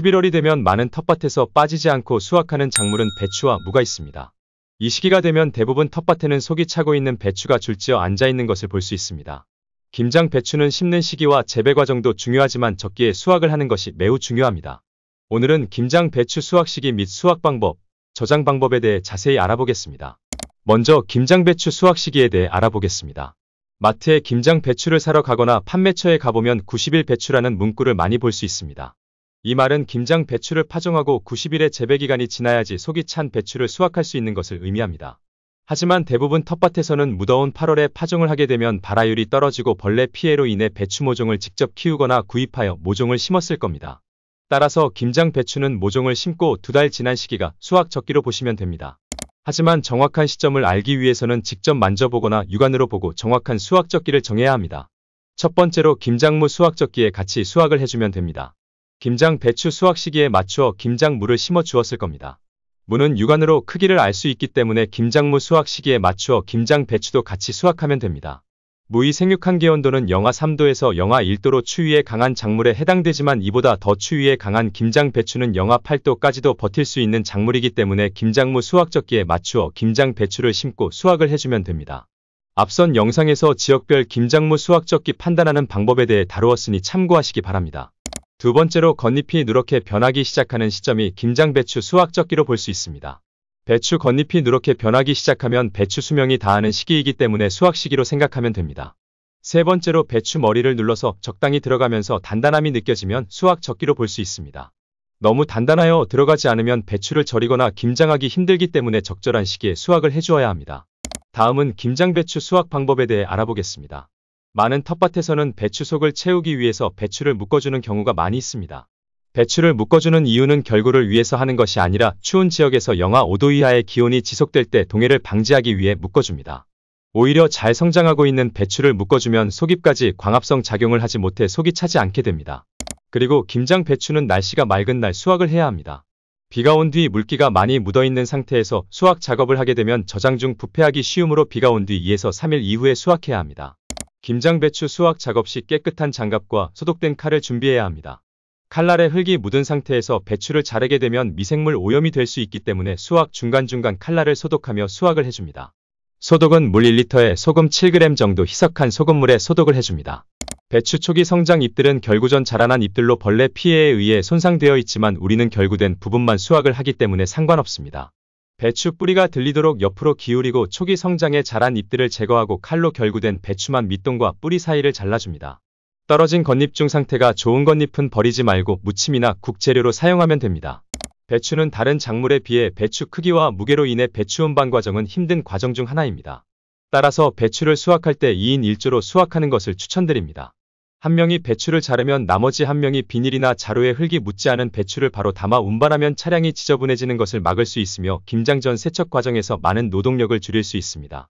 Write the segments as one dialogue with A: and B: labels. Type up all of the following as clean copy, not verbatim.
A: 11월이 되면 많은 텃밭에서 빠지지 않고 수확하는 작물은 배추와 무가 있습니다. 이 시기가 되면 대부분 텃밭에는 속이 차고 있는 배추가 줄지어 앉아있는 것을 볼 수 있습니다. 김장 배추는 심는 시기와 재배 과정도 중요하지만 적기에 수확을 하는 것이 매우 중요합니다. 오늘은 김장 배추 수확 시기 및 수확 방법, 저장 방법에 대해 자세히 알아보겠습니다. 먼저 김장 배추 수확 시기에 대해 알아보겠습니다. 마트에 김장 배추를 사러 가거나 판매처에 가보면 90일 배추라는 문구를 많이 볼 수 있습니다. 이 말은 김장 배추를 파종하고 90일의 재배 기간이 지나야지 속이 찬 배추를 수확할 수 있는 것을 의미합니다. 하지만 대부분 텃밭에서는 무더운 8월에 파종을 하게 되면 발화율이 떨어지고 벌레 피해로 인해 배추 모종을 직접 키우거나 구입하여 모종을 심었을 겁니다. 따라서 김장 배추는 모종을 심고 2달 지난 시기가 수확 적기로 보시면 됩니다. 하지만 정확한 시점을 알기 위해서는 직접 만져보거나 육안으로 보고 정확한 수확 적기를 정해야 합니다. 첫 번째로 김장무 수확 적기에 같이 수확을 해주면 됩니다. 김장 배추 수확 시기에 맞추어 김장무를 심어 주었을 겁니다. 무는 육안으로 크기를 알 수 있기 때문에 김장무 수확 시기에 맞추어 김장 배추도 같이 수확하면 됩니다. 무의 생육 한계 온도는 영하 3도에서 영하 1도로 추위에 강한 작물에 해당되지만 이보다 더 추위에 강한 김장 배추는 영하 8도까지도 버틸 수 있는 작물이기 때문에 김장무 수확 적기에 맞추어 김장 배추를 심고 수확을 해주면 됩니다. 앞선 영상에서 지역별 김장무 수확 적기 판단하는 방법에 대해 다루었으니 참고하시기 바랍니다. 두 번째로 겉잎이 누렇게 변하기 시작하는 시점이 김장 배추 수확 적기로 볼 수 있습니다. 배추 겉잎이 누렇게 변하기 시작하면 배추 수명이 다하는 시기이기 때문에 수확 시기로 생각하면 됩니다. 세 번째로 배추 머리를 눌러서 적당히 들어가면서 단단함이 느껴지면 수확 적기로 볼 수 있습니다. 너무 단단하여 들어가지 않으면 배추를 절이거나 김장하기 힘들기 때문에 적절한 시기에 수확을 해주어야 합니다. 다음은 김장 배추 수확 방법에 대해 알아보겠습니다. 많은 텃밭에서는 배추 속을 채우기 위해서 배추를 묶어주는 경우가 많이 있습니다. 배추를 묶어주는 이유는 결구를 위해서 하는 것이 아니라 추운 지역에서 영하 5도 이하의 기온이 지속될 때 동해를 방지하기 위해 묶어줍니다. 오히려 잘 성장하고 있는 배추를 묶어주면 속잎까지 광합성 작용을 하지 못해 속이 차지 않게 됩니다. 그리고 김장 배추는 날씨가 맑은 날 수확을 해야 합니다. 비가 온 뒤 물기가 많이 묻어있는 상태에서 수확 작업을 하게 되면 저장 중 부패하기 쉬우므로 비가 온 뒤 2에서 3일 이후에 수확해야 합니다. 김장 배추 수확 작업 시 깨끗한 장갑과 소독된 칼을 준비해야 합니다. 칼날에 흙이 묻은 상태에서 배추를 자르게 되면 미생물 오염이 될 수 있기 때문에 수확 중간중간 칼날을 소독하며 수확을 해줍니다. 소독은 물 1리터에 소금 7g 정도 희석한 소금물에 소독을 해줍니다. 배추 초기 성장 잎들은 결구전 자라난 잎들로 벌레 피해에 의해 손상되어 있지만 우리는 결구된 부분만 수확을 하기 때문에 상관없습니다. 배추 뿌리가 들리도록 옆으로 기울이고 초기 성장에 자란 잎들을 제거하고 칼로 결구된 배추만 밑동과 뿌리 사이를 잘라줍니다. 떨어진 겉잎 중 상태가 좋은 겉잎은 버리지 말고 무침이나 국 재료로 사용하면 됩니다. 배추는 다른 작물에 비해 배추 크기와 무게로 인해 배추 운반 과정은 힘든 과정 중 하나입니다. 따라서 배추를 수확할 때 2인 1조로 수확하는 것을 추천드립니다. 한 명이 배추를 자르면 나머지 한 명이 비닐이나 자루에 흙이 묻지 않은 배추를 바로 담아 운반하면 차량이 지저분해지는 것을 막을 수 있으며 김장 전 세척 과정에서 많은 노동력을 줄일 수 있습니다.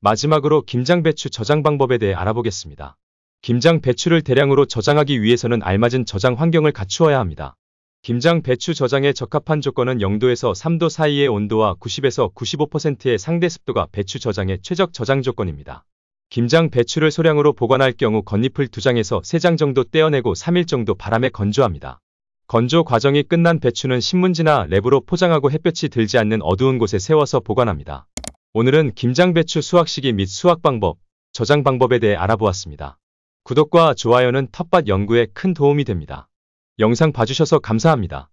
A: 마지막으로 김장 배추 저장 방법에 대해 알아보겠습니다. 김장 배추를 대량으로 저장하기 위해서는 알맞은 저장 환경을 갖추어야 합니다. 김장 배추 저장에 적합한 조건은 0도에서 3도 사이의 온도와 90에서 95%의 상대 습도가 배추 저장의 최적 저장 조건입니다. 김장 배추를 소량으로 보관할 경우 겉잎을 2장에서 3장 정도 떼어내고 3일 정도 바람에 건조합니다. 건조 과정이 끝난 배추는 신문지나 랩으로 포장하고 햇볕이 들지 않는 어두운 곳에 세워서 보관합니다. 오늘은 김장 배추 수확 시기 및 수확 방법, 저장 방법에 대해 알아보았습니다. 구독과 좋아요는 텃밭 연구에 큰 도움이 됩니다. 영상 봐주셔서 감사합니다.